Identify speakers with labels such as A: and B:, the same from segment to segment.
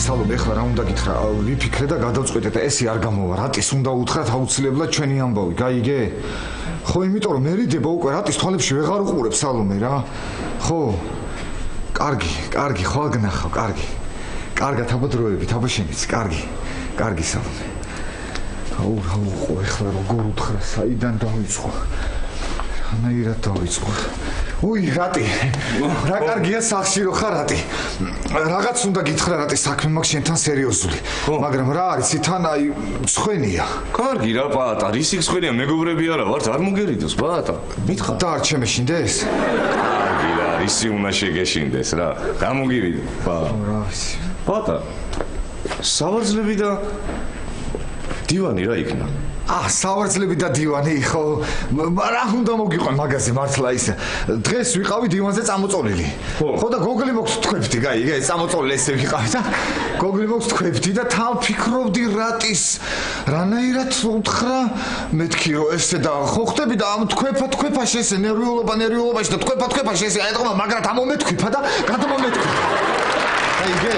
A: სალომე, ეხლა რა უნდა გითხრა? ვიფიქრე და გადავწყვიტე და ესე არ გამოვა. რატის უნდა უთხრათ აუცილებლად ჩვენი ამბავი, გაიგე? ხო, იმიტომ რომ მე რიდება უკვე რატის თვალებში ვეღარ უყურებ სალომე რა. ხო. კარგი, ხო აგნახავ, კარგი. კარგად აბადროებით, აბაშენიც, კარგი სალომე. აუ, ეხლა როგორ უთხრა, საიდან დავიწყო? რანაირად დავიწყო? უი, რატი. რა კარგია სახში რო ხარ, რატი. რაღაც უნდა გითხრა, რატი, საქმე მაქვს შენთან სერიოზული. მაგრამ რა არის, თან აი მსხვენია.
B: კარგი რა, პატა, რისი მსხვენია, მეგობრები არა ვართ, არ მოგერიდოს, პატა. მითხარ.
A: და არ შემეშინდეს?
B: კარგი რა, რისი უნდა შეგეშინდეს რა. გამოგივიდე,
A: რა ვიცი.
B: პატა. სავარძლები და დივანი რა იქნა?
A: სავარძლები და დივანი, ხო, რა უნდა მოგიყვან მაგაზე მართლა ის. დღეს ვიყავი დივანზე წამოწოლილი. ხო და გოგლი მოქვს თქვებდი, გაიგე, წამოწოლილი ესე ვიყავი და გოგლი მოქვს თქვებდი და თან ფიქრობდი რატის. რანაირად უთხრა, მეთქი რომ ესე და ხო ხდები და ამ თქვეფაში ესე ნერვიულობაში და თქვეფაში ესე აიტყობა, მაგრამ ამომეთქვიფა და გადმომეთქვიფა. გაიგე?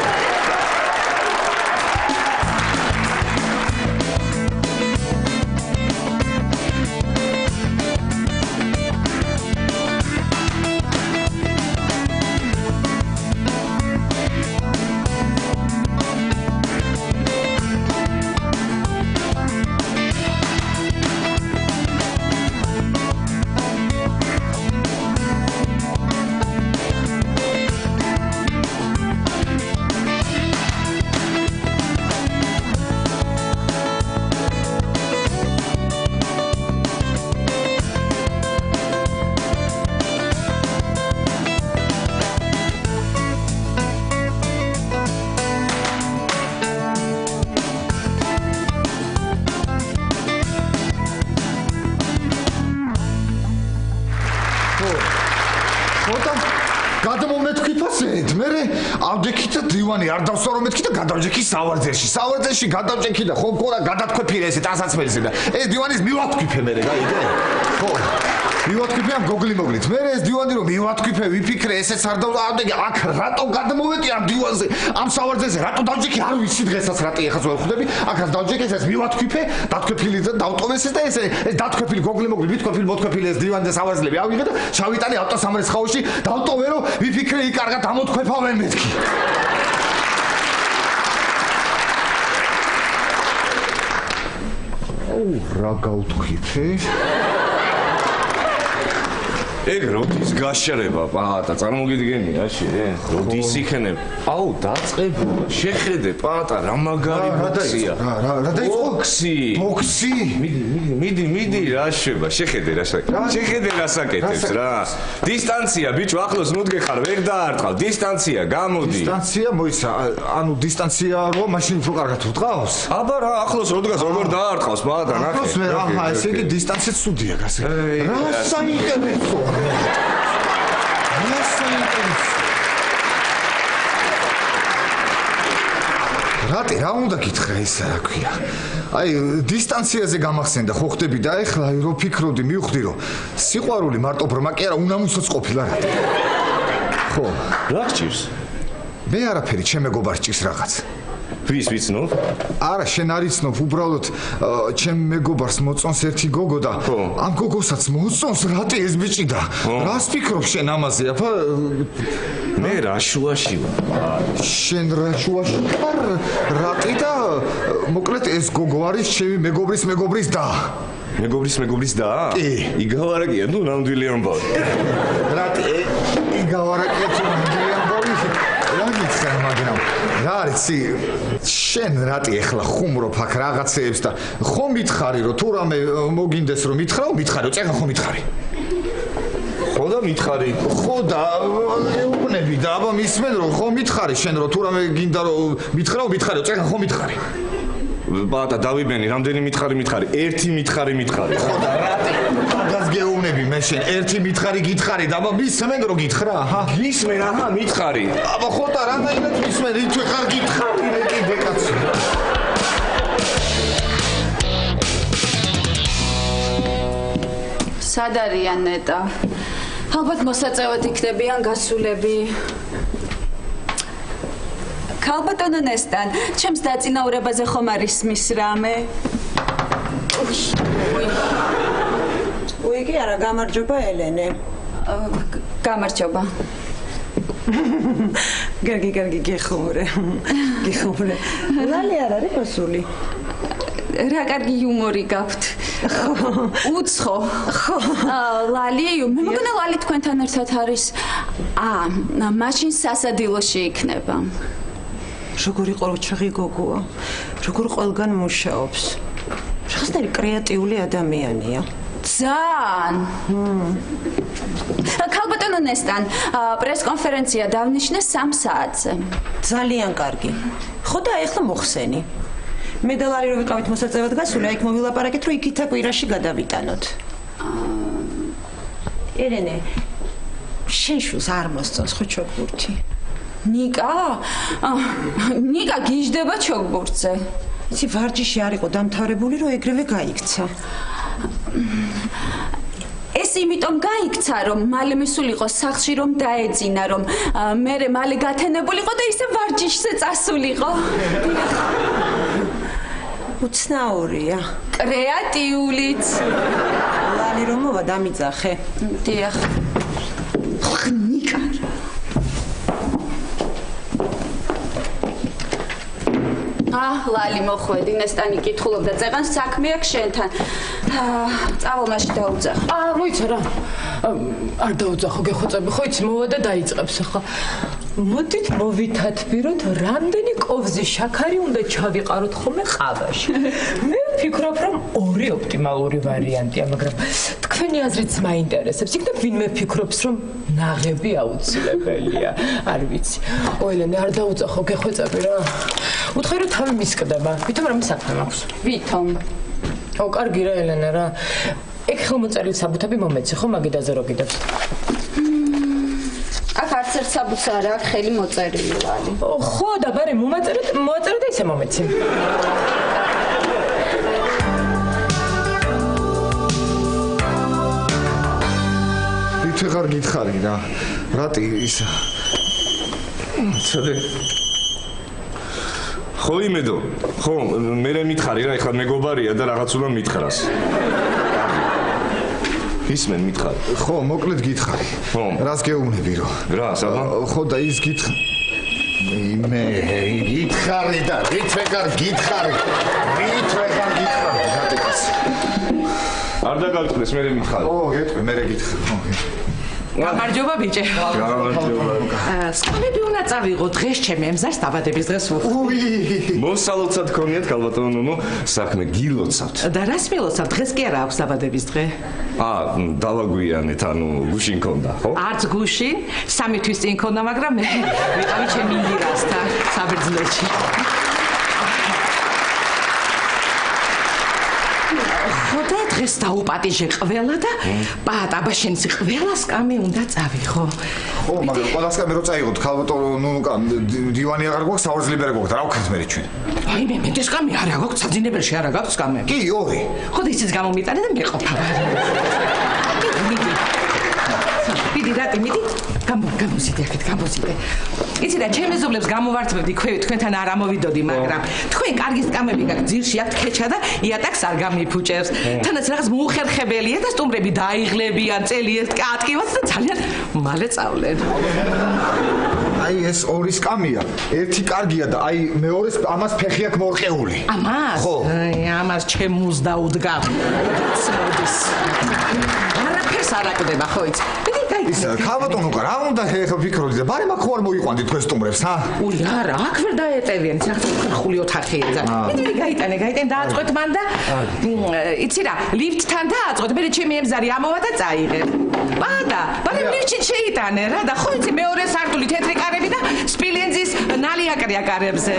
A: ავდექი და დივანი არ დავსვარო მეთქი და გადავჯექი სავარძელში. სავარძელში გადავჯექი და ხო ყურა გადათქვეფირე ესე ტანსაცმელზე და ეს დივანის მივათქვიფე მე, გაიგე? ხო. მივათქვიფე ამ გოგლი მოგლით. მე ეს დივანი რომ მივათქვიფე, ვიფიქრე ესეც არ დავავდექი. აქ რატო გადმოვედი ამ დივანზე? ამ სავარძელზე რატო დავჯექი? არ ვიცი დღესაც რატი ეხაც ვერ ხვდები. აქაც დავჯექი ეს მივათქვიფე, დათქვეფილი და დავტოვეს ეს და ეს დათქვეფილი გოგლი მოგლი, მithქვეფილი მოთქვეფილი ეს დივანი და სავარძელები ავიღე და ჩავიტანე ავტოსამრეცხაოში, დავტოვე რომ ვიფიქრე იქ კარგად ამოთქვეფავენ მეთქი. რა გავთქვიფე?
B: ეგ როდის გაშრება, პატა, წარმოგიდგენია შე? როდის იქნებ? აუ, დაწყებულა, შეხედე, პატა, რა მაგარი ბოქსია.
A: რა დაიწყო? ბოქსი?
B: მიდი, რა შეება, შეხედე რა საკეთებს რა. დისტანცია, ბიჭო, ახლოს ნუ დგეხარ, ვერ დაარტყავ, დისტანცია, გამოდი.
A: დისტანცია მოიცა, ანუ დისტანცია რო მაშინ უფრო კარგად ვდგავს?
B: აბა რა, ახლოს რო დგას, როგორ დაარტყავს, პატა, ნახე.
A: ახლოს ვერ, ესე იგი დისტანციაც სუდია გასე. რა საინტერესო. რატი რა უნდა გითხრა ისა რა ქვია? აი დისტანციაზე გამახსენდა ხო ხდები და ეხლა აი რო ფიქრობდი მივხვდი რომ სიყვარული მარტო ბრმა კი არა უნამუსოც ყოფილა რა. ხო,
B: რა გჭირს?
A: მე არაფერი, ჩემ მეგობარს ჭირს რაღაც.
B: ვის ვიცნობ?
A: არა, შენ არ იცნობ, უბრალოდ ჩემ მეგობარს მოწონს ერთი გოგო და ამ გოგოსაც მოწონს რატი ეს ბიჭი და რას ფიქრობ შენ ამაზე? აფა
B: მე რა შუაში ვარ?
A: შენ რა შუაში ვარ? რატი და მოკლედ ეს გოგო არის ჩემი მეგობრის და.
B: მეგობრის და?
A: კი.
B: იგავარაკია, ნუ ნამდვილი ამბავი.
A: რატი იგავარაკია თუ ნამდვილი ამბავი? რა გიცან მაგრამ რა არის შენ რატი ეხლა ხუმრობ აქ რაღაცეებს და ხომ მითხარი რომ თუ რამე მოგინდეს რომ მითხრაო, წეგან ხომ მითხარი?
B: ხო და მითხარი.
A: ხო და ეუბნები და აბა მისმენ რომ ხომ მითხარი შენ რომ თუ რამე გინდა რომ მითხრაო, წეგან ხომ მითხარი?
B: ბატა დავიბენი, რამდენი მითხარი? ერთი მითხარი.
A: ხო და რატი? მაგას გეუბნები მე შენ, ერთი მითხარი გითხარი და აბა მისმენ რომ გითხრა, აჰა.
B: გისმენ, აჰა, მითხარი.
A: აბა ხო და რამდენად მისმენ, თუ ხარ გითხარი მე კიდე კაცო.
C: სად არიან ნეტა? ალბათ მოსაწევად იქნებიან გასულები. ქალბატონო ნესტან, ჩემს დაწინაურებაზე ხომ არის მის რამე?
D: უიგი არა, გამარჯობა ელენე.
C: გამარჯობა.
D: Გარგი გეხმურე. ლალი არ არის მოსული.
C: რა კარგი იუმორი გაქვთ. უცხო. ხო. ლალი, მე მგონა ლალი თქვენთან ერთად არის. მაშინ სასადილოში იქნება.
D: როგორი ყორჩაღი გოგოა. როგორ ყველგან მუშაობს. რაღაცნაირი კრეატიული ადამიანია.
C: ძალიან. ქალბატონო ნესტან, პრესკონფერენცია დავნიშნე 3 საათზე.
D: ძალიან კარგი. ხო და ეხლა მოხსენი. მე და ლარი რო ვიყავით მოსაწევად გასული, იქ მოვილაპარაკეთ, რომ იქითა კვირაში გადავიტანოთ. ელენე, შენ შულს არ მოსწონს ხო ჩოგბურთი?
C: ნიკა გიждდება ჩოგბურთზე.
D: იცი ვარჯიში არ იყო დამთავრებული, რომ ეგრევე გაიქცა.
C: ეს იმიტომ გაიქცა, რომ მალე მისულიყო სახლში, რომ დაეძინა, რომ მერე მალე გათენებულიყო და ისე ვარჯიშზე წასულიყო.
D: უცნაურია.
C: კრეატიულიც.
D: ლალი რომ მოვა დამიძახე.
C: დიახ. ნიკა. ლალი მოხვედი, ნესტანი კითხულობდა, წეღან საქმე აქვს შენთან. წავალ მაშინ დაუძახ.
E: მოიცა რა. არ დაუძახო, გეხოცები, ხო იცი, მოვა და დაიწყებს ახლა. მოდით მოვითათბიროთ, რამდენი კოვზი შაქარი უნდა ჩავიყაროთ ხოლმე ყავაში. მე ვფიქრობ, რომ 2 ოპტიმალური ვარიანტია, მაგრამ თქვენი აზრიც მაინტერესებს. იქნებ ვინმე ფიქრობს, რომ ნაღები აუცილებელია. არ ვიცი. ელენე, არ დაუძახო, გეხოცები რა. უთხარი რომ თავი მისკდება. ვითომ რამე საქმე მაქვს.
C: ვითომ?
E: კარგი რა ელენე რა. ეგ ხელმოწერილი საბუთები მომეცი ხო მაგიდაზე რო კიდევ.
C: აქ არც ერთ საბუთს არ აქვს ხელი მოწერილი ლალი.
E: ხო და ბარე მოაწერეთ და ისე მომეცი.
A: ვითე ხარ გითხარი რა. რატი ის
B: ცოდე ხო იმედო ხო მე მითხარი რა ეხლა მეგობარია და რაღაც უნდა მითხრას ისმენ მითხარი
A: ხო მოკლედ გითხარი
B: ხო
A: რას გეუბნები რო
B: რა საბა
A: ხო და ის მე გითხარი და ვითე ხარ გითხარი რატიკას
B: არ დაგავწყდეს მე მითხარი
A: ო გეტყვი მე გითხარი ხო
E: გამარჯობა ბიჭე.
D: სკოლები უნდა წავიღო დღეს ჩემი ემზარს დაბადების დღეს
A: უი
B: მოსალოცად გქონიათ ქალბატონო საქმე გილოცავთ
D: და რას მილოცავ დღეს კი არა აქვს დაბადების დღე
B: დავაგვიანეთ ანუ გუშინ ქონდა ხო
D: არც გუშინ 3 თვის წინ ქონდა მაგრამ მე ვიყავი ჩემი ინგირასთან საბერძნეთში ხოდა დღეს დაუპატიჟე ყველა და პატაბა შენს ყველა სკამი უნდა წავიღო.
A: ხო, მაგრამ ყველა სკამი რო წაიღოთ, ქალბატონო, დივანი აღარ გვაქვს, საურძლიბერი გვაქვს, რა ვქნათ მე ჩვენ?
D: აი მე სკამი არა გვაქვს, საძინებელში არა გვაქვს სკამები.
A: კი, 2.
D: ხოდა ისიც გამომიტანე და მეყოფა. მიდი რა მიდი გამოსიდე აქეთ გამოსიდე იცი რა ჩემი ზობლებს გამოვართმევდი თქვენთან არ ამოვიდოდი მაგრამ თქვენ კარგი სკამები გაქვთ ძირში აქვთ ქეჩა და იატაკს არ გამიფუჭებს თანაც რაღაც მოუხერხებელია და სტუმრები დაიღლებიან წელი ერთ კატკივას და ძალიან მალე წავლენ
A: აი ეს 2 სკამია ერთი კარგია და აი მეორეს ამას ფეხი აქვს მორყეული
D: ამას
A: ხო
D: აი ამას ჩემს დაუდგა ცოდის არაფერს არ აკდება ხო იცი
A: ის ქალბატონო რა უნდა ხე ფიქრობდი და ბარე მაგ ხო არ მოიყვანდი თქვენ სტუმრებს ჰა?
D: უი არა, აქ ვერ დაეტევიან, რაღაც ხული ოთახია ძა. მიდი გაიტანე დააწყვეთ მან და იცი რა, ლიფტთან დააწყვეთ, მე ჩემი ემზარი ამოვა და წაიღებ. ბადე ლიფტში შეიტანე რა და ხო იცი მეორე სართული თეთრი კარები და სპილენძის ნალიაკრია კარებზე.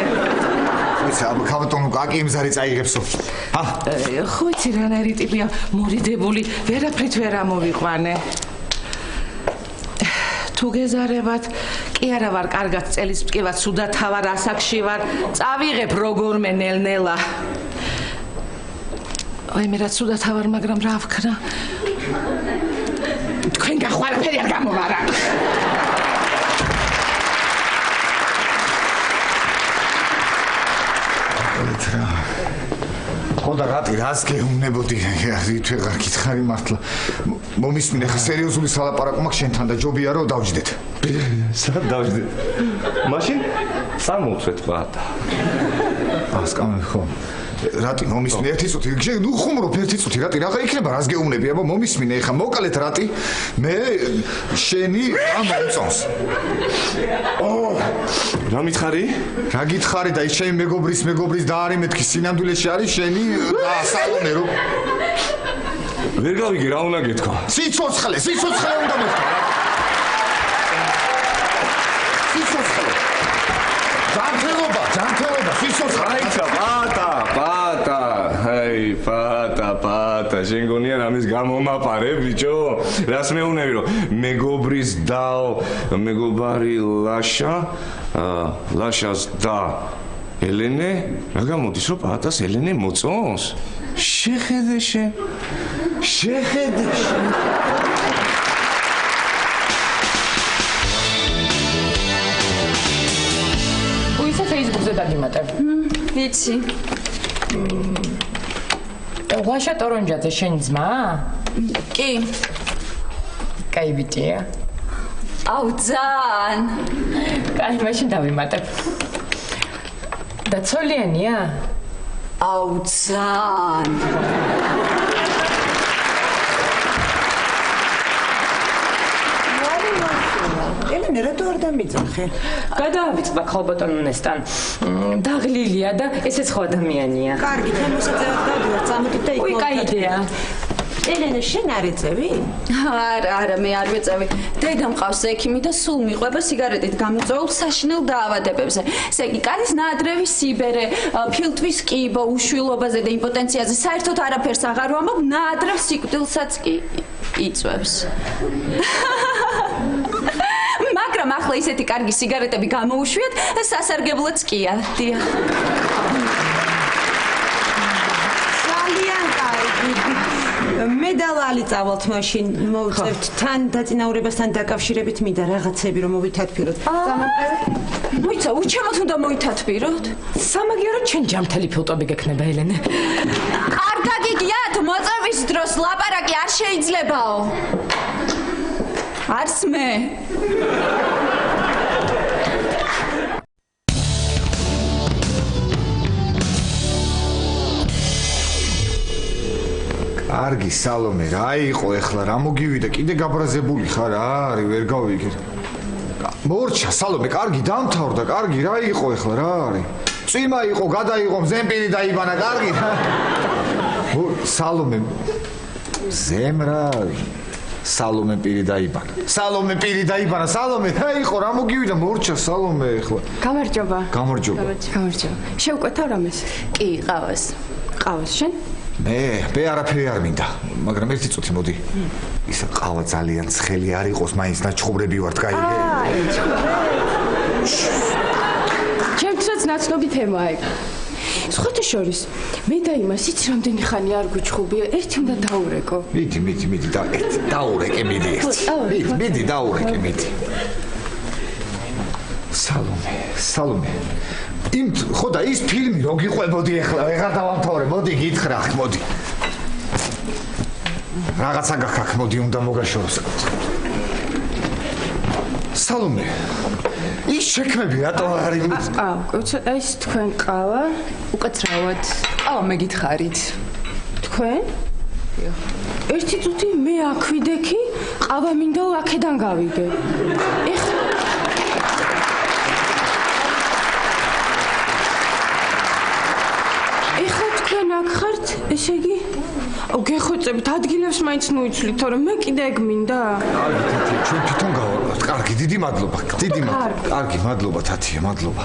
A: იცი აბა ქალბატონო აკი ემზარი წაიღებსო. ჰა?
D: ხო იცი რანაირი ტიპია, მორიდებული, ვერაფრით ვერ ამოვიყვანე. თუ გეზარებათ, კი არა ვარ კარგად წელის მტკივად, სუდათ ვარ, ასაკში ვარ, წავიღებ როგორმე ნელ-ნელა. აი მე რაც სუდათ ვარ, მაგრამ რა ვქნა? თქვენ გახვარაფერი არ გამოვარა.
A: რატი რას გეუბნებოდი თვეღარ გითხარი მართლა მომისმინე ხა სერიოზული სალაპარაკო მაქვს შენთან და ჯობია რომ დავჯდეთ
B: სად დავждეთ მაშინ სამოცვეთ პატა
A: ასკამე ხო რატი მომისმინე ერთი წუთი ნუ ხუმრობ ერთი წუთი რატი რაღა იქნება რას გეუბნები აბა მომისმინე ხა მოკალეთ რატი მე შენი ამ მომწონს
B: რა მითხარი
A: რა გითხარი და ის შენი მეგობრის და არის მეთქი სინამდვილეში არის შენი და სალომე რო
B: ვერ გავიგე რა უნდა გეთქვა
A: სიცოცხლე უნდა მეთქვა სიცოცხლე ჯანმრთელობა სიცოცხლე
B: აიცა პატა პატა შენ გონია რამის გამომაპარე ბიჭო რას მეუნები რომ მეგობრის დაო მეგობარი ლაშას და ელენე რა გამოდის რომ პატას ელენე მოწონს შეხედე
E: უისა Facebook-ზე დაგიმატებ.
C: ვიცი.
E: ლაშა ტორონჯაძე შენი ძმა?
C: კი.
E: კაი ბიჭია.
C: აუ ძალიან.
E: კაი მაშინ დავიმატებ. და ცოლიანია?
C: აუ ძალიან.
F: ელენე რატო არ დამიძახე?
E: გადაავიწყდა ხალბატონესთან. დაღლილია და ესეც ხო ადამიანია.
F: კარგი, თემოსაძეად გადავარ, წამოდით და იქ.
E: უი, კაი იდეა.
F: ელენე შენ არ ეწევი?
C: არა, მე არ ვეწევი. დედა მყავს ექიმი და სულ მიყვება სიგარეტით გამოწვეულ საშინელ დაავადებებზე. ესე იგი, კანის ნაადრევი სიბერე, ფილტვის კიბო, უშვილობაზე და იმპოტენციაზე საერთოდ არაფერს აღარ ვამბობ, ნაადრევ სიკვდილსაც კი იწვევს. მაგრამ ახლა ისეთი კარგი სიგარეტები გამოუშვიათ, სასარგებლოც კია. დიახ.
F: ძალიან კარგი. მე დავალი წავალთ მაშინ მოვწევთ თან დაწინაურებასთან დაკავშირებით მინდა რაღაცები რომ მოვითათბიროთ.
C: მოიცა, უჩემოთ უნდა მოვითათბიროთ.
E: სამაგიეროდ ჩემ ჯამთელი ფილტვები გექნება ელენე.
C: არ გაგიგიათ, მოწვევის დროს ლაპარაკი არ შეიძლებაო. არც მე.
A: კარგი სალომე რა იყო ეხლა რა მოგივიდა კიდე გაბრაზებული ხარ რა არის ვერ გავიგე მორჩა სალომე კარგი დამთავრდა კარგი რა იყო ეხლა რა არის წვიმა იყო გადაიღო ზემპირი დაიბანა კარგი სალომე ზემრა სალომე პირი დაიბანა სალომე რა იყო რა მოგივიდა მორჩა სალომე ეხლა გამარჯობა
G: შევკვეთავ რამეს?
C: კი, ყავს.
G: ყავს შენ?
A: მე არაფერი არ მინდა მაგრამ ერთი წუთი მოდი ისა ყავა ძალიან ცხელი არ იყოს მაინც ნაჩხობრები ვართ გაიგე
G: ჩემთვისაც ნაცნობი თემაა ეგ სხვათა შორის მე და იმას იცი რამდენი ხანი არ გვიჩხუბია ერთი უნდა დაურეკო
A: მიდი დაურეკე მიდი დაურეკე მიდი სალომე იმ ხო და ის ფილმი რო გიყვებოდი ახლა ვეღარ დავამთავრე მოდი გითხრა მოდი რაღაცა გაქაქ მოდი უნდა მოგაშოროს სალომე ის შექმები რატო არ იმის
G: ცოტა ის თქვენ ყავა უკაცრავად ყავა მე გითხარით თქვენ ერთი წუთი მე აქ ვიდექი ყავა მინდა აქედან გავიგე აქ ხართ, ესე იგი? გეხოცებით, ადგილებს მაინც მოიცვლით, თორემ მე კიდე ეგ მინდა.
A: კარგი, თათია, ჩვენ თვითონ გავარკვევთ. კარგი, დიდი მადლობა. კარგი, მადლობა, თათია, მადლობა.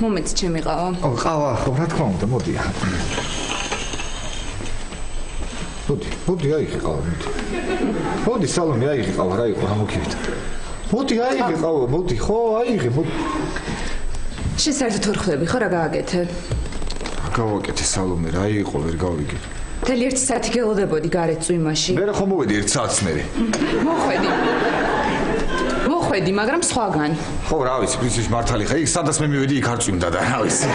C: მომეც ჩემი ყავა.
A: ყავა, ხო, რა თქმა უნდა, მოდი. მოდი, აიღე ყავა, მოდი. მოდი, სალომე, აიღე ყავა, რა იყო, რა მოგივიდა. მოდი, აიღე ყავა, მოდი, ხო, აიღე, მოდი.
C: შენ საერთოდ ვერ ხვდები, ხო, რა გააკეთე?
A: გავაკეთე სალომე რა იყო ვერ გავიგე.
C: მთელი 1 საათი გელოდებოდი გარეთ წვიმაში.
A: მე რა ხომ მოვედი 1 საათს მერე.
C: მოხვედი, მაგრამ სხვაგან.
A: ხო, რა ვიცი, პრინციპში მართალი ხარ. იქ სადაც მე მივედი, იქ არ წვიმდა და რა ვიცი.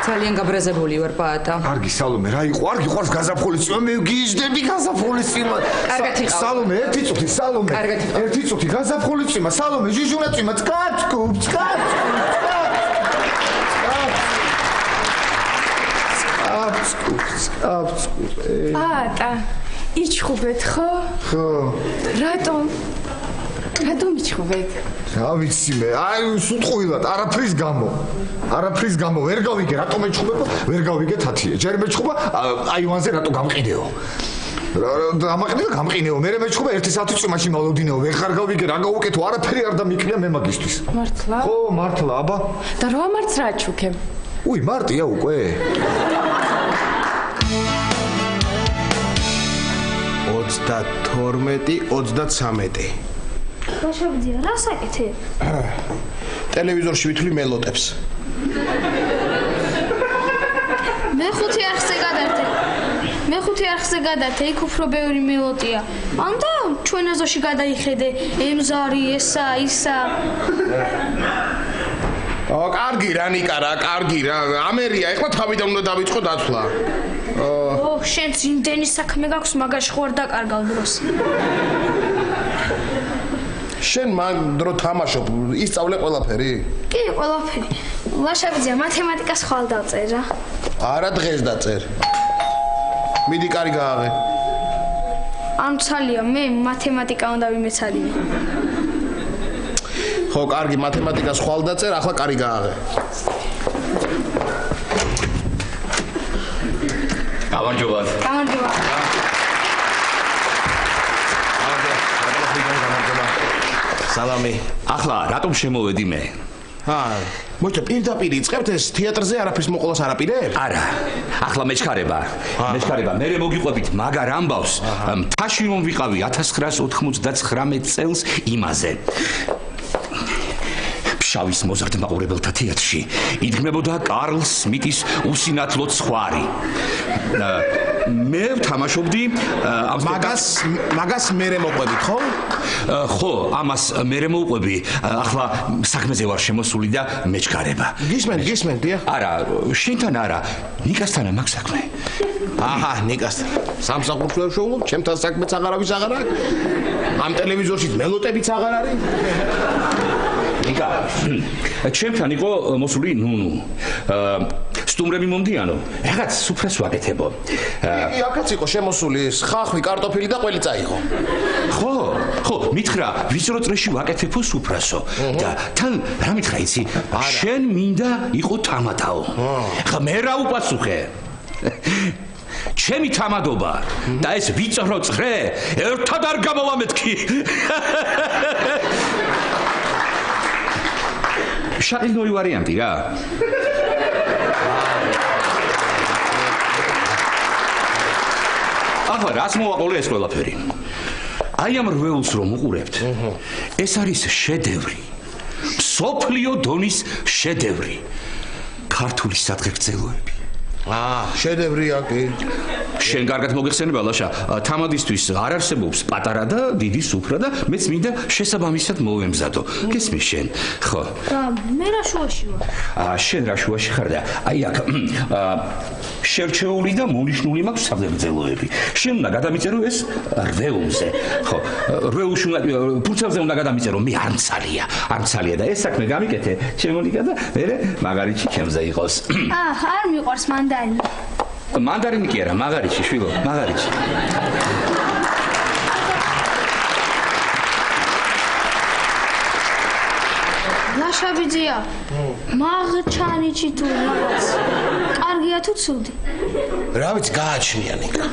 D: ძალიან გაბრაზებული ვარ პაატა.
A: კარგი სალომე, რა იყო? არ გიყვარს გაზაფხულისწვიმა, მე გიჟდები გაზაფხულისწვიმა.
D: კარგად იყავ.
A: სალომე, ერთი წუთი, სალომე.
D: კარგად იყავ.
A: ერთი წუთი გაზაფხულისწვიმა, სალომე, ჟიჟუნაწვიმა, წკაცკუ.
G: პაატა, იჩხუბეთ ხო?
A: ხო.
G: რატომ იჩხუბეთ?
A: რა ვიცი მე, აი სუტყუილად, არაფრის გამო, ვერ გავიგე, რატომ ეჩხუბება, ვერ გავიგე თათიე. ჯერ მეჩხუბა, აივანზე რატო გამყიდეო. ამაყიდე გამყინეო, მე მეჩხუბა 1 საათი წვიმაში მალოდინეო, ვეღარ გავიგე, რა გავუკეთო, არაფერი არ დამიკრია მე მაგისტვის.
G: მართლა?
A: ხო, მართლა, აბა.
G: და რა მარტს რა ჩუქე?
A: უი, მარტია უკვე.
H: 32-33.
I: ბაშაბძია, რა საკეთე?
H: ტელევიზორში ვითვლი მელოტებს.
I: მე 5 არხზე გადართე, იქ უფრო ბევრი მელოდია. ანდა ჩვენ აზოში გადაიხედე, ემზარი, ესა, ისა.
H: კარგი რა ნიკა რა, კარგი რა. ამერია, ეხლა თავიდან უნდა დავიწყო დათვლა.
I: შენც იმდენი საქმე გაქვს, მაგაში ხო არ დაკარგავ დროს.
H: შენ მაგ დრო თამაშობ, ისწავლე ყველაფერი?
I: კი, ყველაფერი. ლაშაბძია, მათემატიკას ხვალ დავწერ რა.
H: არა დღეს დაწერ. მიდი კარი გააღე.
I: ამცალია, მე მათემატიკა უნდა ვიმეცადინე.
H: ხო, კარგი, მათემატიკას ხვალ დაწერ, ახლა კარი გააღე.
B: გამარჯობათ.
H: სალამი.
B: ახლა რატომ შემოვედი მე?
H: მოიცა პირდაპირ იწყებთ ეს თეატრზე არაფრის მოყოლას არაპირებ?
B: არა. ახლა მეჩქარება, მე მოგიყვებით მაგარ ამბავს. მთაში რომ ვიყავი 1999 წელს იმაზე. შავის მოზარდ მაყურებელთა თეატრში იდგმებოდა კარლ სმიტის უსინათლო ცხვარი. მე ვთამაშობდი
H: მაგას მერე მოყვებით, ხო?
B: ხო, ამას მერე მოვყვები. ახლა საქმეზე ვარ შემოსული და მეჩქარება.
H: გისმენ, დიახ.
B: არა, შენთან არა, ნიკასთან მაქვს საქმე.
H: აჰა, ნიკასთან. სამსახურს ვერ შევულობ, ჩემთან საქმეც აღარ აქვს. ამ ტელევიზორში მელოტებიც აღარ არის.
B: ნიკა, ჩემთან იყო მოსული ნუნუ. სტუმრები მომდიანო, რაღაც სუფრას ვაკეთებო.
H: კი, აქაც იყო შემოსული ეს ხახვი, კარტოფილი და ყველი წაიღო.
B: ხო, მითხრა, ვიწრო წრეში ვაკეთებო სუფრასო. და თან რა მითხრა იცი? შენ მინდა იყო თამადაო. ხა მე რა უპასუხე? ჩემი თამადობა და ეს ვიწრო წრე ერთად არ გამოვამეთქი. შაყინორი ვარიანტი რა. ახლა რაც მოვაყოლე ეს ყველაფერი. აი ამ რვეულს რომ უყურებთ, ეს არის შედევრი. მსოფლიო დონის შედევრი. ქართული სადღეგრძელოები.
H: შედევრია კი.
B: შენ კარგად მოგეხსენება ლაშა, თამადისთვის არ არსებობს პატარა და დიდი სუფრა და მეც მინდა შესაბამისად მოვემზადო. გესმის შენ? ხო.
I: და მე რა შუაში ვარ?
B: შენ რა შუაში ხარ და აი აქ შერჩეული და მონიშნული მაქვს სადღეგრძელოები. შენ უნდა გადამიწერო ეს რვეულზე. ხო, რვეულში უნდა ფურცელზე უნდა გადამიწერო, მე არ მცალია და ეს საქმე გამიკეთე, ჩემონიკა და მე მაგარიჩი ჩემზე იყოს.
I: არ მიყვარს მანდარინი.
B: მანდარინი კი არა, მაგარიჩი, შვილო, მაგარიჩი.
I: ლაშაბიძია, მაგჩანიჩი თუ რაღაც. კარგია თუ ცუდი?
H: რა ვიცი, გააჩნია ნიკა.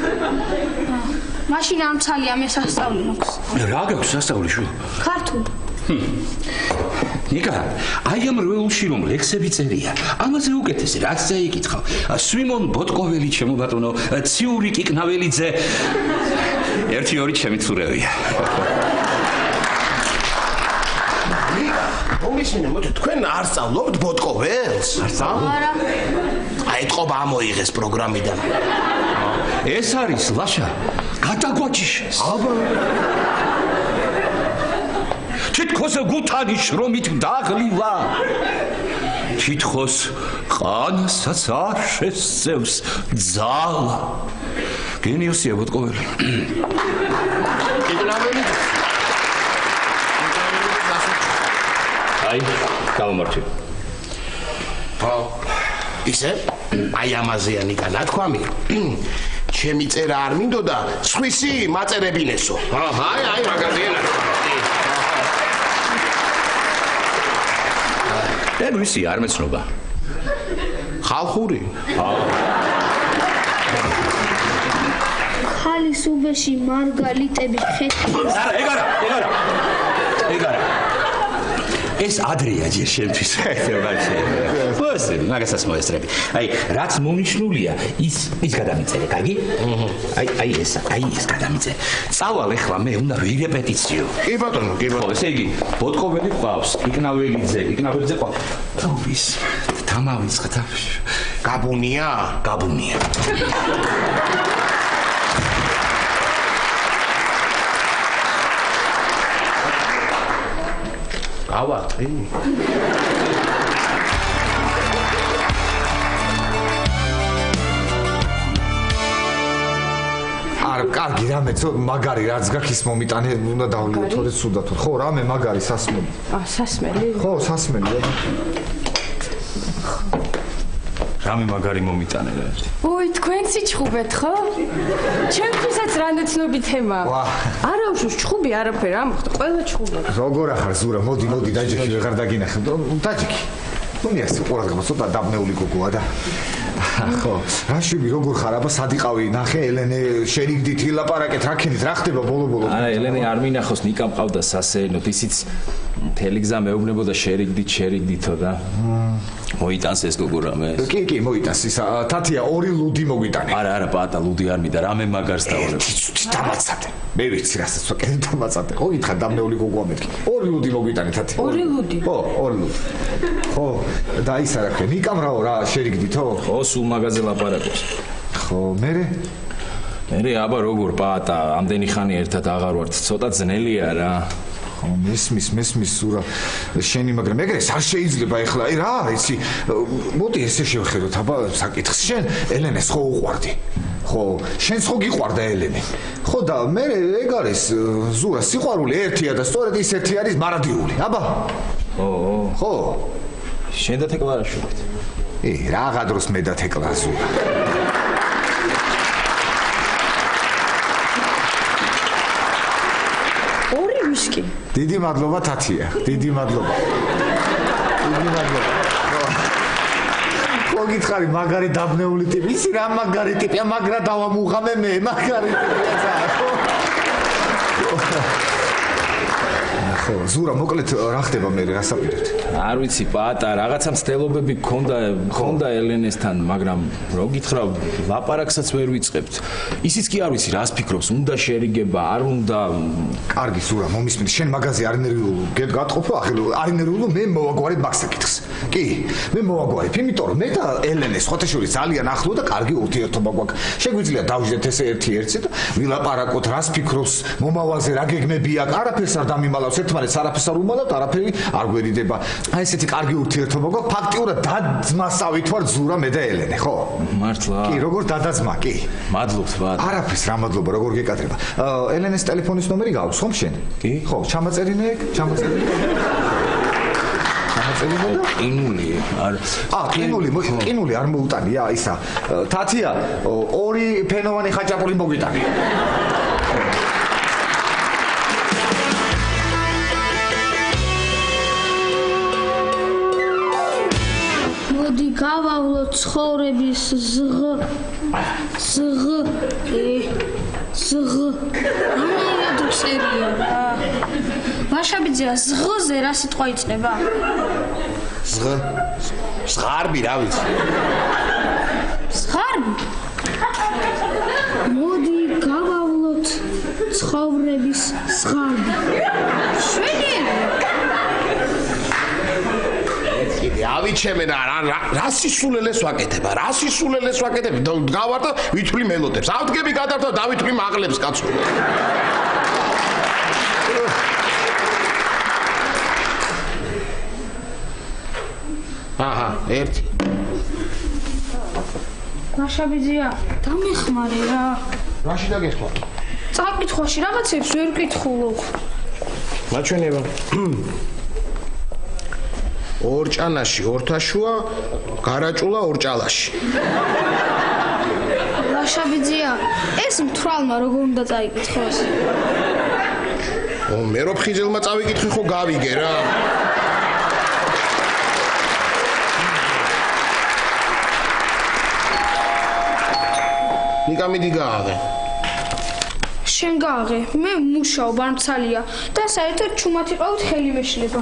I: მაშინ ამცალია მე სასწავლი მაქვს.
B: რა გაქვს სასწავლი შვილო?
I: ქართული.
B: ნიკა, აი ამ რვეულში რომ ლექსები წერია, ამაზე უკეთეს, რაც წაიკითხავ. სვიმონ ბოტკოველი ჩემო ბატონო, ციური კიკნაველიძე. 1-2 ჩემი ცურევია.
H: მოგისმინე, თქვენ არ სწავლობთ ბოტკოველს?
I: არა.
H: აი ტყობა ამოიღეს პროგრამიდან.
B: ეს არის ლაშა, გადაგვაჭიშეს.
H: აბა
B: თითქოს გუთანი შრომით დაღლილა. თითქოს ყანასაც არ შესწევს ძალა. გენიოსია ბოტკოველი.
H: კიდნაველი.
B: აი, გამომართვი.
H: ისე? აი ამაზეა ნიკა ნათქვამი. ჩემი წერა არ მინდოდა, სხვისი მაწერებინესო. აი, მაგაზია ნათქვამი.
B: ვისი არ მეცნობა.
H: ხალხური.
I: ხალის უბეში მარგალიტები ხეთი.
B: არა, ეგ არა. ეს ადრეა ჯერ შენთვის. ვასე, მაგასაც მოესწრები. აი, რაც მონიშნულია, ის გადამიწერე, კარგი? აი ეს გადამიწერე. წავალ ახლა მე უნდა ვირეპეტიციო.
H: კი ბატონო, კი ბატონო.
B: ესე იგი, ბოტკოველი ყავს, იქნაველიძე ყავს. თავის თამავიწყეთ.
H: გაბუნია. გავარტყი.
A: არ კარგი რამე მაგარი რაც გაქვს ის მომიტანე უნდა დავლიო თორე სუდათ ხო რამე მაგარი სასმელი
G: სასმელი
A: ხო სასმელი
J: რამე მაგარი მომიტანე რა
G: ოი თქვენც იჩხუბეთ ხო ჩემთვისაც რანაცნობი თემა არა უშუშ ჩხუბი არაფერ რა მოხდა ყველა ჩხუბა
A: როგორ ახარ ზურა მოდი დაჯექი ვეღარ დაგინახებ დაჯექი თუნია სიყურადღება ცოტა დაბნეული გოგოა და ხო რაშივი როგორ ხარ აბა სად იყავი ნახე ელენე შერიგდით ილაპარაკეთ რა ქენით რა ხდება ბოლო
J: არა ელენე არ მინახოს ნიკა მყავდა სასეენოდ ისიც მთელი გზა მეუბნებოდა შერიგდითო და მოიტანს ეს გოგო რამე
A: კი მოიტანს ისა თათია ორი ლუდი მოგვიტანე
J: არა პატა ლუდი არ მიდა რამე მაგარს დავარებ
A: დამაცადე მე ვიცი რასაც ვაკეთე დამაცადე ხო ითხა დამნეული გოგოა მეთქი ორი ლუდი მოგვიტანე თათი
G: ორი ლუდი
A: ხო ორი ლუდი ხო და ისა რა ქვია ნიკამ რაო რა შერიგდითო
J: ხო სულ მაგაზე ლაპარაკობს
A: ხო მერე
J: აბა როგორ პატა ამდენი ხანი ერთად აღარ ვართ ცოტა ძნელია რა
A: ხო მესმის სურა შენი მაგრამ ეგრეს არ შეიძლება ეხლა აი რა იცი მოდი ესე შევხედოთ აბა საკითხს შენ ელენეს ხო უყვარდი ხო შენს ხო გიყვარდა ელენე ხო და მე ეგ არის ზურა სიყვარული ერთია და სწორედ ის ერთი არის მარადიული აბა ხო
J: შენ და თეკლა რა შევით
A: რაღა დროს მე და თეკლა ზურა
G: ვისკი
A: დიდი მადლობა თათია დიდი მადლობა ხო გითხარი მაგარი დაბნეული ტიპი ისი რა მაგარი ტიპია მაგრა დავამუღამე მე მაგარი ტიპია ხო ზურა მოკლედ რა ხდება მე რასაპირეთ
J: არ ვიცი პატა რაღაცა მცდელობები გქონდა ელენესთან მაგრამ რო გითხრა ლაპარაკსაც ვერ ვიწყებთ ისიც კი არ ვიცი რას ფიქრობს უნდა შერიგება არ უნდა
A: კარგი ზურა მომისმენი შენ მაგაზე არ ნერვიულ გატყოფო ახლა არ ნერვიულო მე მოვაგვარებ მაგ საკითხს კი მე მოვაგვარებ იმიტომ რომ მე და ელენე სხვათაშორის ძალიან ახლო და კარგი ურთიერთობა გვაქვს შეგვიძლია დავждეთ ესე ერთ-ერთი და ვილაპარაკოთ რას ფიქრობს მომავალზე რა გეგმები აქვს არაფერს არ დამიმალავს ერთმანეთს არაფერს არ უმალავთ არაფერი არ გვერიდება აი ესეთი კარგი ურთიერთობა გვაქვს ფაქტიურად დადმასავით ვარ ზურა მე და ელენე ხო
J: მართლა
A: კი როგორ დადაძმა კი
J: მადლობთ პატა
A: არაფერს რა მადლობა როგორ გეკადრება ელენეს ტელეფონის ნომერი გაქვს ხომ შენ
J: კი
A: ხო ჩამაწერინე ყინული არ მოუტანია ისა თათია ორი ფენოვანი ხაჭაპური მოგვიტანე
I: მოდი გავავლოთ ცხოვრების ზღ რანაირად უწერია რა ვაშაბიძეა ზღზე რა სიტყვა იწება
H: ზღარბი რა ვიცი
I: ზღარბი მოდი გავავლოთ ცხოვრების ზღარბი შვენიერი
H: ავიჩემენ რა სისულელეს ვაკეთებ გავარ და ვითვლი მელოდებს ავდგები გადავდა დავითვლი მაღლებს კაცო აჰა, ერთი.
I: ლაშაბიძია, დამეხმარე რა.
H: რაში დაგეხმარ?
I: წაკითხვაში რაღაცებს ვერ ვკითხულობ.
H: მაჩვენებო. ორჭანაში ორთაშუა, გარაჭულა ორჭალაში.
I: ლაშაბიძია, ეს მთვრალმა როგორ უნდა წაიკითხოს?
H: მე რო ფხიზელმა წავიკითხე ხო გავიგე რა. ნიკა მიდი გააღე.
I: შენ გააღე, მე მუშაობ არმცალია და საერთოდ ჩუმად იყავთ ხელი მეშლება.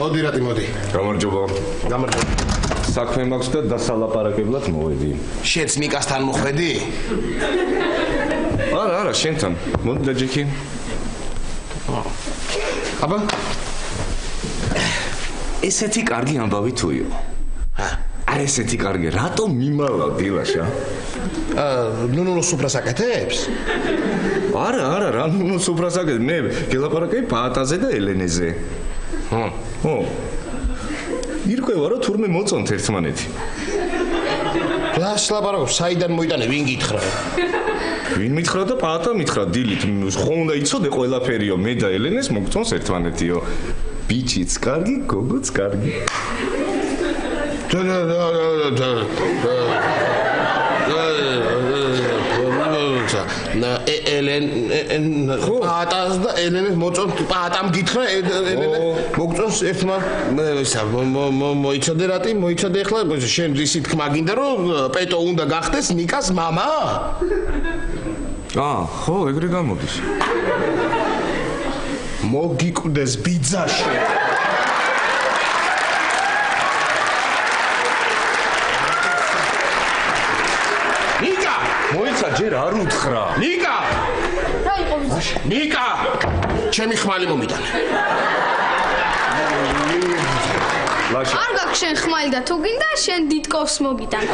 H: მოდი რატი მოდი.
K: გამარჯობა.
H: გამარჯობა.
K: საქმე მაქვს და დასალაპარაკებლად მოვედი.
H: შენც ნიკასთან მოხვედი?
K: არა, შენთან. მოდი დაჯექი.
H: აბა,
K: ესეთი კარგი ამბავი თუ იყო. არა ესეთი კარგი, რატომ მიმალა დილაშა?
H: ნუნუ სუფრას აკეთებს?
K: არა, რა ნუნუ სუფრას აკეთებ? მე გელაპარაკები პაატაზე და ელენეზე. ხო. ირკვევა რომ თურმე მოწონთ ერთმანეთი.
H: რას ლაპარაკობ? საიდან მოიტანე, ვინ გითხრა?
K: ვინ მითხრა და პაატა მითხრა დილით. ხო უნდა იცოდე ყველაფერიო, მე და ელენეს მოგწონს ერთმანეთიო. ბიჭიც კარგი, გოგოც კარგი.
H: ელენ პაატას და ელენეს მოწონს პაატამ გითხრა ელენე მოგწონს ერთმა მოიცოდე რატი მოიცოდე ახლა შენ ისი თქმა გინდა რომ პეტო უნდა გახდეს ნიკას მამა?
K: ხო, ეგრე გამოდის.
H: მოგიკვდეს ბიძაში. ნიკა,
K: მოიცა ჯერ არ უთხრა.
H: ნიკა!
I: რა იყო ის?
H: ნიკა! ჩემი ხმალი მომიტანე.
I: არ გაქვს შენ ხმალი და თუ გინდა შენ დიდკოვს მოგიტან.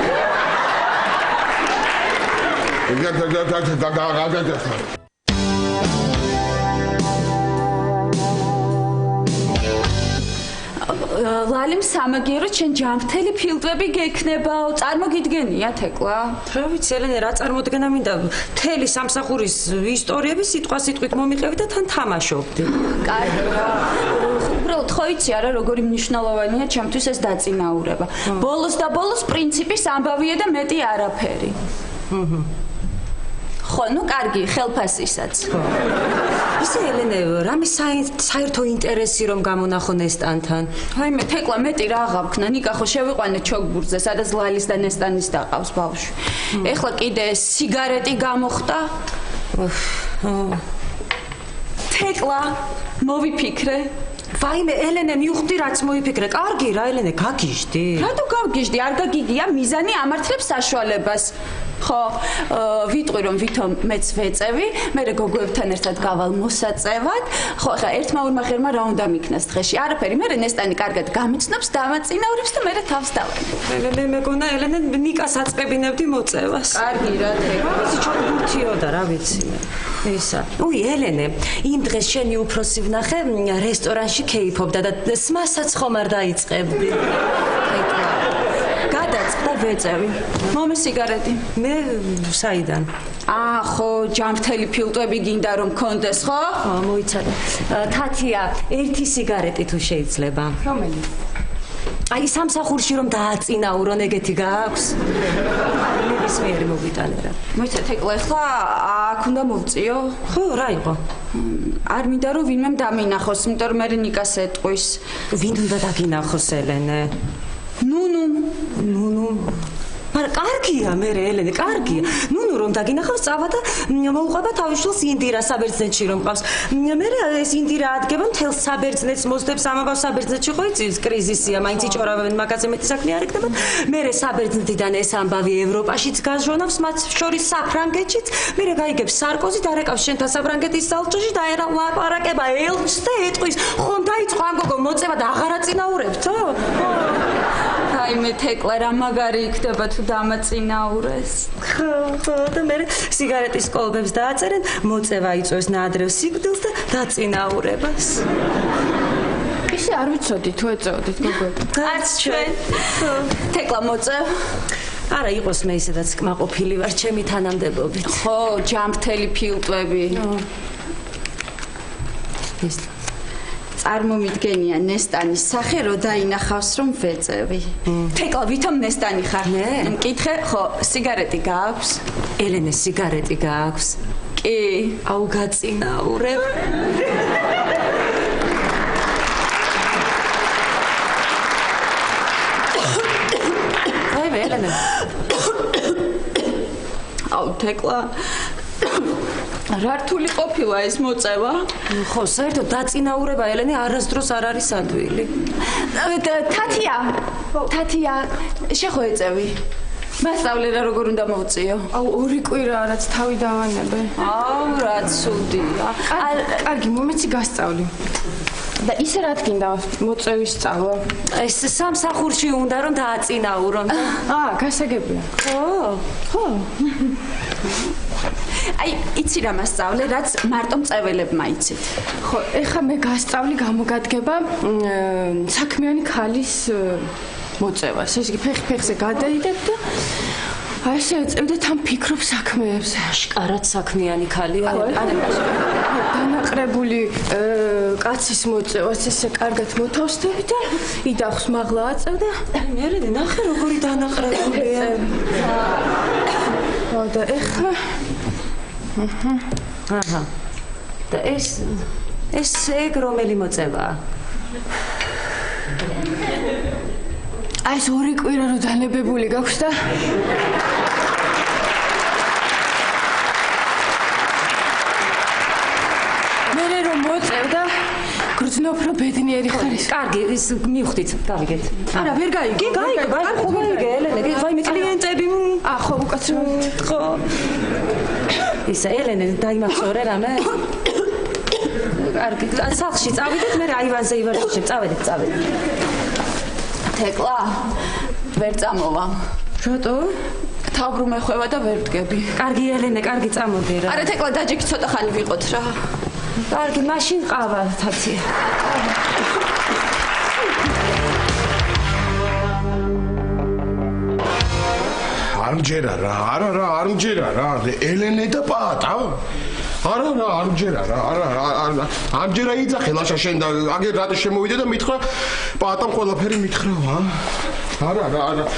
C: ლალიმ სამაგიერო ჩვენ ჯანმრთელი ფილტვები გექნებაო. წარმოგიდგენია თეკლა?
F: რა ვიცი ელენე რა წარმოდგენა მინდა მთელი სამსახურის ისტორიები სიტყვით მომიყევი და თან თამაშობდი.
C: კარგი რა. უბრალოდ ხო იცი არა როგორი მნიშვნელოვანია ჩემთვის ეს დაწინაურება. ბოლოს და ბოლოს პრინციპის ამბავია და მეტი არაფერი. ხო, ნუ კარგი, ხელფასისაც.
F: ისე ელენე, რამე საერთო ინტერესი რომ გამონახო ნესტანთან?
C: აი მე თეკლა მეტი რა აღავქნა, ნიკა ხო შევიყვანე ჩოგბურთზე, სადაც ლალის და ნესტანის დაყავს ბავშვი. ეხლა კიდე სიგარეტი გამოხდა. თეკლა, მოვიფიქრე.
F: ვაიმე ელენე მივხვდი რაც მოიფიქრე. კარგი რა ელენე, გაგიჟდი.
C: რატო გავგიჟდი? არ გაგიგია, მიზანი ამართლებს საშუალებას. ხო, ვიტყვი რომ ვითომ მეც ვეწევი, მე გოგოებთან ერთად გავალ მოსაწევად. ხო, ხა ერთმა ორმა ღერმა რა უნდა მიქნას დღეში? არაფერი, მე ნესტანი კარგად გამიცნობს, დამაწინაურებს და მე თავს დავანებ.
F: მე მეგონა ელენე ნიკას აწყებინებდი მოწევას.
C: კარგი რა თქმა უნდა.
F: ისი ჩოგბურთიო და რა ვიცი მე. ისა. უი ელენე, იმ დღეს შენი უფროსი ვნახე რესტორანში ქეიფობდა და სმასაც ხომ არ დაიწყებდი.
C: გადაწყდა ვეწევი. მომე სიგარეტი.
F: მე საიდან?
C: ხო, ჯანმრთელი ფილტვები გინდა რომ კონდეს, ხო?
F: მოიცადე. თათია, ერთი სიგარეტი თუ შეიძლება.
C: რომელი?
F: აი სამსახურში რომ დააწინაურონ ეგეთი გაქვს? ნებისმიერი მოგიტანე რა.
C: მოიცა თეკლა, ახლა აქ უნდა მოვწიო?
F: ხო, რა იყო?
C: არ მინდა რომ ვინმემ დამინახოს, იმიტომ რომ მე ნიკას ეტყვის.
F: ვინ უნდა დაგინახოს ელენე? ნუნუ. მაგრამ კარგია მე ელენე, კარგია. ნუნუ რომ დაგინახავს წავა და მოუყვება თავის შვილს ინდირა საბერძნეთში რომ ყავს. მე ეს ინდირა ადგება მთელ საბერძნეთს მოსდებს ამავე საბერძნეთში ხო იცი კრიზისია, მაინც იჭორავენ მაგაზე მეტი საქმე არ ეკდება. მე საბერძნეთიდან ეს ამბავი ევროპაშიც გაზრონავს, მათ შორის საფრანგეთშიც. მე გაიგებს სარკოზი დარეკავს შენთან საფრანგეთის სალჭოში და ერა ლაპარაკება ელჩს და ეტყვის, ხომ დაიწყო ამ გოგო მოწევა და აღარ აწინაურებთო?
C: აი მე მე თეკლა რა მაგარი იქნება თუ დამაწინაურეს.
F: ხო, და მე სიგარეტის კოლბებს დააწერენ, მოწევა იწვევს ნაადრევ სიკვდილს და დაწინაურებას.
G: ისე არ ვიცოდი თუ ეწეოდით გოგო.
C: არც ჩვენ. თეკლა მოწევ.
F: არა, იყოს მე ისედაც კმაყოფილი ვარ ჩემი თანამდებობით.
C: ხო, ჯამრთელი ფილტვები.
F: ის
C: წარმომიდგენია ნესტანის სახე რო დაინახავს რომ ვეწევი. თეკლა ვითომ ნესტანი ხარ?
F: მე?
C: მკითხე, ხო, სიგარეტი გააქვს?
F: ელენე სიგარეტი გააქვს?
C: კი.
F: აუ გაწინაურებ. აი მე ელენე.
C: აუ თეკლა რა რთული ყოფილა ეს მოწევა?
F: ხო, საერთოდ დაწინაურება ელენე არასდროს არ არის ადვილი.
C: თათია, შეხო ეწევი. მასწავლე რა როგორ უნდა მოვწიო?
G: აუ 2 კვირაა რაც თავი დავანებე.
C: აუ რა ცუდია.
G: კარგი, მომეცი გასწავლი. და ისე რა თქინდა მოწევის სწავლა?
F: ეს სამსახურში უნდა რომ დააწინაურონ.
G: გასაგებია.
F: ხო.
C: აი, იცი რა მასწავლე, რაც მარტო მწეველებმა იცით.
G: ხო, ეხა მე გასწავლი გამოგადგება საქმიანი ქალის მოწევას. ეს იგი ფეხზე გადაიდებ და აი ესე ეწევდეთ ამ ფიქრობ საქმეებზე.
F: შკარად საქმიანი ქალია.
G: განაყრებული კაცის მოწევას ესე კარგად მოთავსდები და იდახს მაღლა აწევდა.
F: მე ნახე როგორი დანაყრებულია.
G: ხო და ეხა
F: აჰა. და ეს ეგ რომელი მოწევაა?
G: აი ეს 2 კვირა რო დანებებული გაქვს და მე რომ მოწევდა გრძნობ რომ ბედნიერი ხარ ის.
F: კარგი, ის მივხვდით, გავიგეთ.
G: არა, ვერ გაიგე.
F: გაიგე, ელენე, ვაიმე კლიენტები.
G: ხო, უკაცრავად.
F: ხო. ისა ელენე დაიმახსოვრე რამე? კარგი, სახლში წავიდეთ, მე აივანზე ივარჯიშებ, წავედით.
C: თეკლა ვერ წამოვა.
G: რატო?
C: თავბრუ მეხვევა და ვერ ვდგები.
F: კარგი ელენე, კარგი წამოდი რა.
C: არა თეკლა დაჯექი ცოტა ხანი ვიყოთ რა.
F: კარგი, მაშინ ყავა თაცია.
H: არ მჯერა რა, არ მჯერა რა, ელენე და პატა. არა, არ მჯერა რა, არ მჯერა იძახე ლაშა შენ და აგერ რატო შემოვიდე და მითხრა პატამ ყველაფერი მითხრა. არა,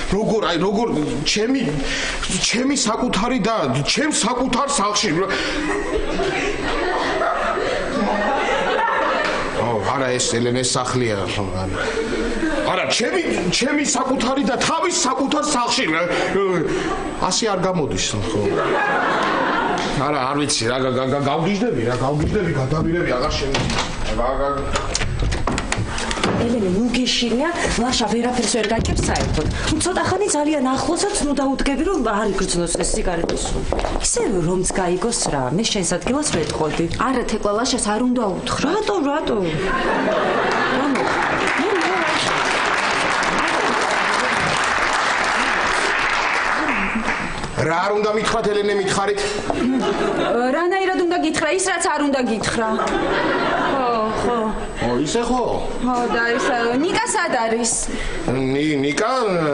H: როგორ ჩემი საკუთარი და ჩემ საკუთარ სახლში. არა ეს ელენეს სახლია. არა, ჩემი საკუთარი და თავის საკუთარ სახლში. ასე არ გამოდის, ხო? არა, არ ვიცი, რა გავგიჟდები, გადავირები, აღარ შემიძლია.
F: ელენე, უგეშინია, ლაშა ვერაფერს ვერ გაჭირს საერთოდ. ცოტა ხანი ძალიან ახლოსაც ნუ დაუდგები რომ არ იგრძნოს ეს სიგარეტის სუნი. ისე რომც გაიგოს რა, მე შენს ადგილას ვეთყოდი.
C: არა, თეკლა ლაშას არ უნდა უთხრა.
F: რატო?
H: რა არ უნდა მითხრათ ელენე მითხარით?
C: რანაირად უნდა გითხრა ის რაც არ უნდა გითხრა. ხო.
H: ისე ხო?
C: ხო, და ის ნიკა სად არის?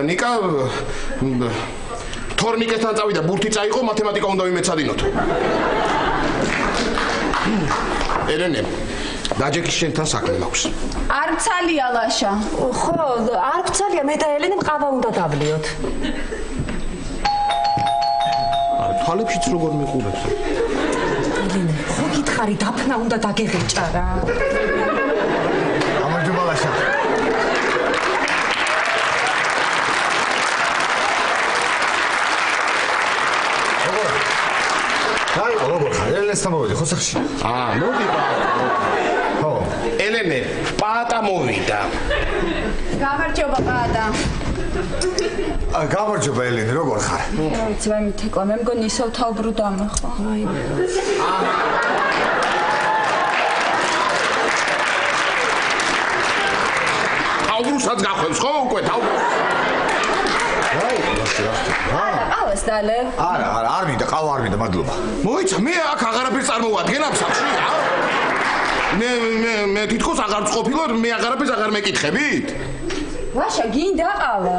H: ნიკა თორნიკესთან წავიდა, ბურთი წაიღო, მათემატიკა უნდა ვიმეცადინოთ. ელენე, დაჯექის შენთან საქმე მაქვს.
C: არ მცალია ლაშა.
F: ხო, არ მცალია, მე და ელენე ყავა უნდა დავლიოთ.
H: თვალებშიც როგორ მიყურებს?
F: ელენე, ხო გითხარი, დაფნა უნდა დაგეღეჭა რა.
A: გამარჯობა ლაშა. როგორ ხარ? ელენესთან მოვიდი ხო სახში?
H: მოდი პატა.
A: ხო.
H: ელენე, პატა მოვიდა.
C: გამარჯობა პატა.
A: გამარჯობა ელენე, როგორ ხარ?
C: ვიცი, ვაიმე თეკლა, მე მგონი ისევ თავბრუ დამეხვა.
H: თავბრუსაც გახვევს ხო უკვე თავბრუს?
C: ყავას დალე.
A: არა, არ მინდა, ყავა არ მინდა, მადლობა.
H: მოიცა, მე აქ აღარაფერს წარმოვადგენ ამ სახში, რა. მე თითქოს აღარ წყოფილო, მე აღარაფერს აღარ მეკითხებით?
C: ლაშა, გინდა ყავა.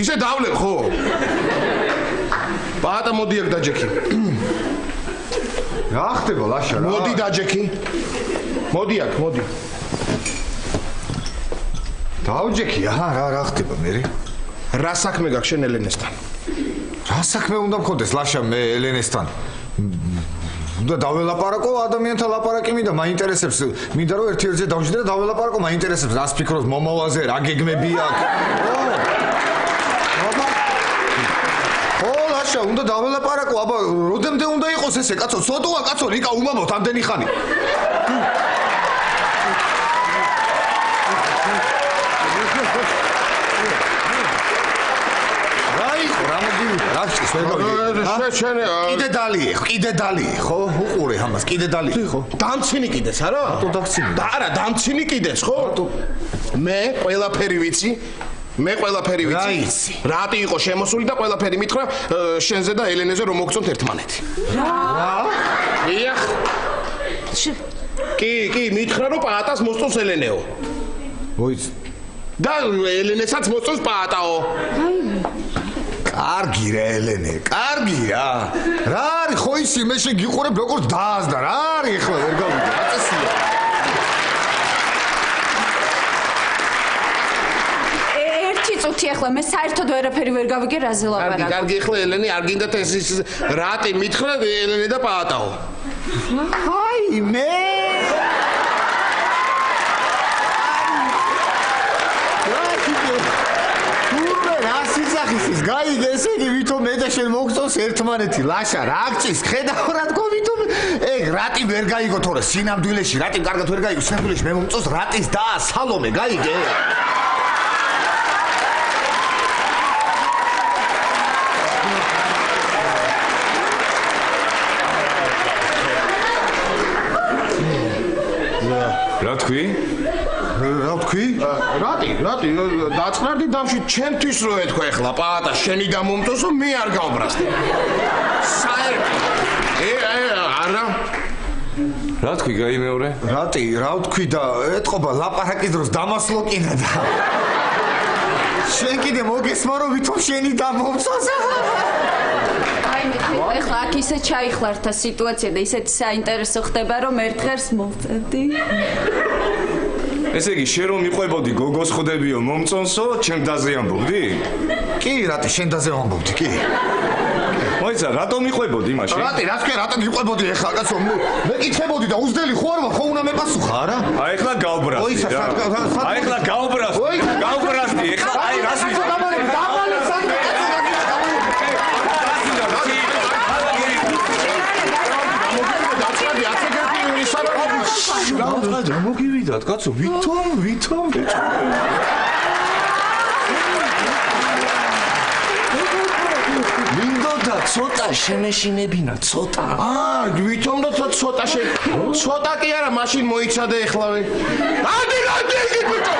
H: ისე დავლებ, ხო? პაატა მოდი აქ დაჯექი.
A: რა ხდება, ლაშა, რა?
H: მოდი დაჯექი. მოდი აქ, მოდი.
A: დავჯექი, რა ხდება მე?
H: რა საქმე გაქვს შენ ელენესთან?
A: რა საქმე უნდა მქონდეს ლაშა მე ელენესთან? უნდა დაველაპარაკო ადამიანთან ლაპარაკი მინდა, მაინტერესებს. მინდა რომ ერთ-ერთზე დავждე და დაველაპარაკო, მაინტერესებს. რას ფიქრობ მომავალზე, რა გეგმები აქვს? ო, ლაშა, უნდა დაველაპარაკო, აბა, როდემდე უნდა იყოს ესე, კაცო, ცოტოა, კაცო, რიკა უმამოთ ამდენი ხანი. კიდე დალიე, ხო? უყურე ამას, კიდე დალიე, ხო?
H: დამცინი კიდეს, არა?
A: რატო დამცინი?
H: არა, დამცინი კიდეს, ხო? მე ყველაფერი ვიცი.
A: რა იცი?
H: რატი იყო შემოსული და ყველაფერი მითხრა შენზე და ელენეზე რომ მოგწონთ ერთმანეთი.
A: რა?
H: იახ. კი, მითხრა რომ პაატას მოსწონს ელენეო.
A: მოიც.
H: და ელენესაც მოსწონს პაატაო.
A: კარგი რა ელენე, კარგი რა. რა არის ხო ისი მე შენ გიყურებ როგორც დააზდა, რა არის ახლა ვერ გავიგე, რა წესია.
C: ერთი წუთი ახლა მე საერთოდ ვერაფერი ვერ გავიგე რაზე ლაპარაკობ.
H: კარგი, ახლა ელენე არ გინდათ ეს რატი მითხრა ელენე და პაატაო.
A: აი მე გაიგე ესე იგი ვითომ მე და შენ მოგწონს ერთმანეთი ლაშა რა გჭის ხედავ რა თქო ვითომ ეგ რატი ვერ გაიგო თორე სინამდვილეში რატი კარგად ვერ გაიგო სინამდვილეში მე მომწონს რატის და სალომე გაიგე
K: რა თქვი?
A: რა თქვი?
H: რატი დაწყნარდი დამში ჩემთვის რო ეთქვა ახლა პაატა შენი გამომწონს რომ მე არ გავბრასდი. არა
K: რა თქვი გაი მეორე?
A: რატი რა თქვი და ეთყობა ლაპარაკის დროს დამასლო კიდე და შენ კიდე მოგესმა რომ ვითომ შენი დამომწონს
C: ეხლა აქ ისე ჩაიხლართა სიტუაცია და ისეთ საინტერესო ხდება რომ ერთხელს მოვწერდი.
K: ესე იგი შენ რომ მიყვებოდი გოგოს ხდებიო მომწონსო, ჩემ დაზე ამბობდი?
A: კი, რატი შენ დაზე ამბობდი, კი.
K: მოიცა, რატომ მიყვებოდი მაშინ?
A: რატომ მიყვებოდი ეხლა, კაცო, მეკითხებოდი და უძდელი ხო არ ხო უნდა მეპასუხა, არა?
K: აი ეხლა გავბრასდი რა. აი ეხლა გავბრასდი, ეხლა აი რას რა მოგივიდათ კაცო ვითომ მინდოდა ცოტა შემეშინებინა ცოტა
H: ვითომ და ცოტა კი არა მაშინ მოიცადე ეხლავე ადი იგი ბიჭო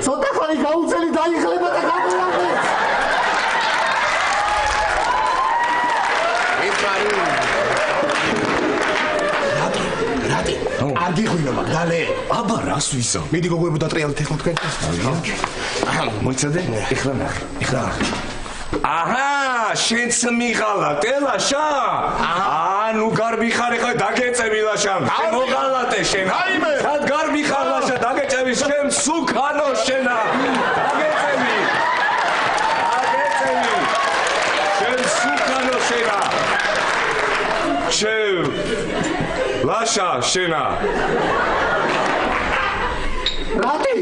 A: ცოტა ხანი გაუწელი დაიხლება და გამოვაგე. რატი? არ გიღვინა მაგალე.
K: აბა რას ვისო?
H: მიდი გოგოებო დატრიალეთ ეხლა თქვენ.
K: მოიცადე? ეხლა ნახე. აჰა, შენც მიღალატ ელაშა? ანუ გარბი ხარ ეხლა დაგეწევი ლაშა. შენ მოღალატე შენ. აიმე. სად გარბი ხარ ლაშა დაგეწევი შენ სუკანო შენა. დაგეწევი. შენ სუკანო შენა. შენ ლაშა შენა.
A: რატი?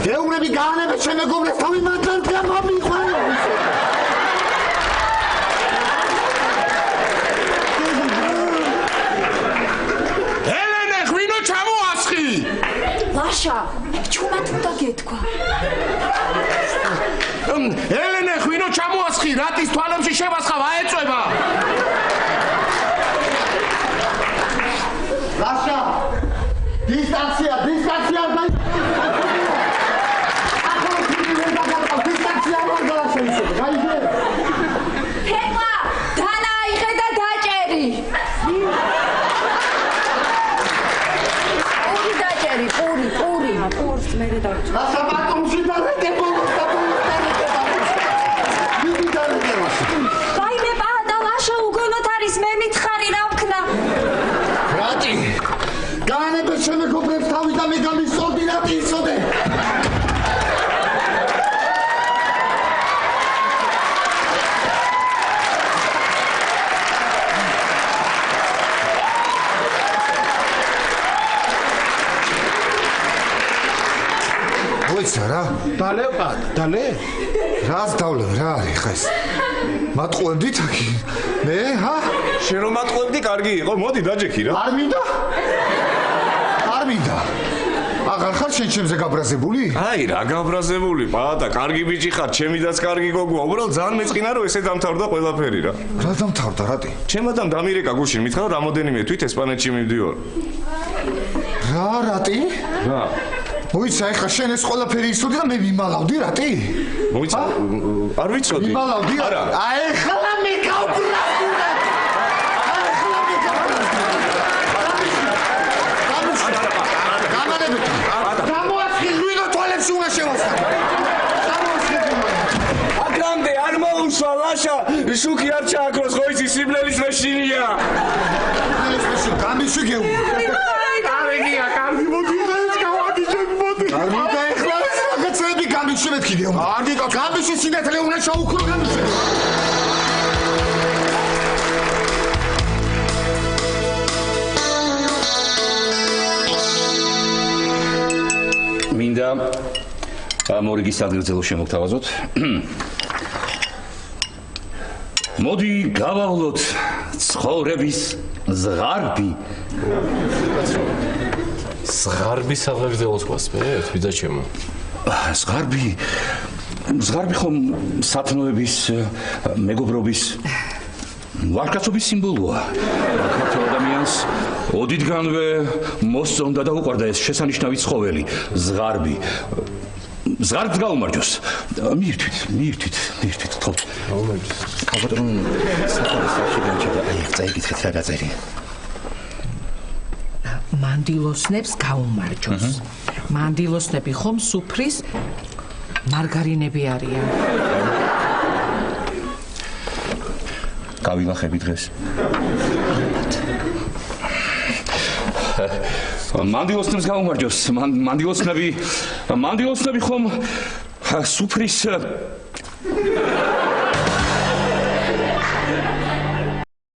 A: გეუბნები გაანებე ჩემ მეგობრებს თავი მათგან გამიყვანო.
C: ჩუმად უნდა გეთქვა.
H: ელენე ხვინო ჩამოასხი რატის თვალებში შევასხავ აეწובה
L: ლაშა დისტანცია დისტანცია
C: თეკლა დანაიღე და დაჭერი. პური დაჭერი, პური.
F: პურს მე დავჭერ.
L: ლაშა ბატონში დარეკებო
F: ვაიმე პაატა ლაშა უგონოთ არის მე მითხარი რა ვქნა.
L: რატი განებეს შემეგობრებს თავი და მე გამისწორდი რატი იცოდე
A: მოიცა რა
H: დალე
A: რას დავლევ რა არის ხეს მატყუებდით აქ მე ჰა
K: შენ რომ მატყუებდი კარგი იყო მოდი დაჯექი რა
A: არ მინდა აღარ ხარ შენ ჩემზე გაბრაზებული
K: აი რა გაბრაზებული პაატა კარგი ბიჭი ხარ ჩემიდაც კარგი გოგოა უბრალოდ ძალიან მეწყინა რომ ესე დამთავრდა ყველაფერი რა
A: რა დამთავრდა რატი
K: ჩემადამ დამირეკა გუშინ მითხრა რამოდენიმე თვით ესპანეთში მივდივარ
A: რა რატი
K: რა
A: მოიცა ეხლა შენ ეს ყველაფერი იცოდი და მე მიმალავდი რატი
K: მოიცა არ ვიცოდი
A: მიმალავდი
K: არა
L: ეხლა მე გავბრაზდი გამოასხი ღვინო თვალებში უნდა შევასხა
K: აკრამდე არ მოუსვა ლაშა შუქი არ ჩააქროს ხო იცი სიბლელის მეშინია
A: გამიშვიგეუ
H: კარგი მოდი
A: არმინდა ეხლა რაღაცები გამიშვებეთ კიდევ
H: კარგი
A: გამიშვი სინათლე უნდა შოუქრო გამიშვი
B: მინდა მორიგის ადგილზე შემოგთავაზოთ. მოდი გავავლოთ ცხოვრების ზღარბი.
J: ზღარბი საღებდელოს გვასწრებს ბიძა ჩემო.
B: ზღარბი ხომ სათნოების, მეგობრობის, ვარკაცობის სიმბოლოა. ქართულ ადამიანს ოდითგანვე მოსწონდა და უყვარდა ეს შესანიშნავი ცხოველი, ზღარბი. ზღარბს გაუმარჯოს. მიირთვით, თქო.
J: გაუმარჯოს.
B: ალბათ რომ საფრთხე განჭირდა. აი, წაიკითხეთ რა დაწერია.
D: მანდილოსნებს გაუმარჯოს. მანდილოსნები ხომ სუფრის მარგარინები არიან.
B: გავილახები დღეს. მანდილოსნებს გაუმარჯოს. მანდილოსნები ხომ სუფრის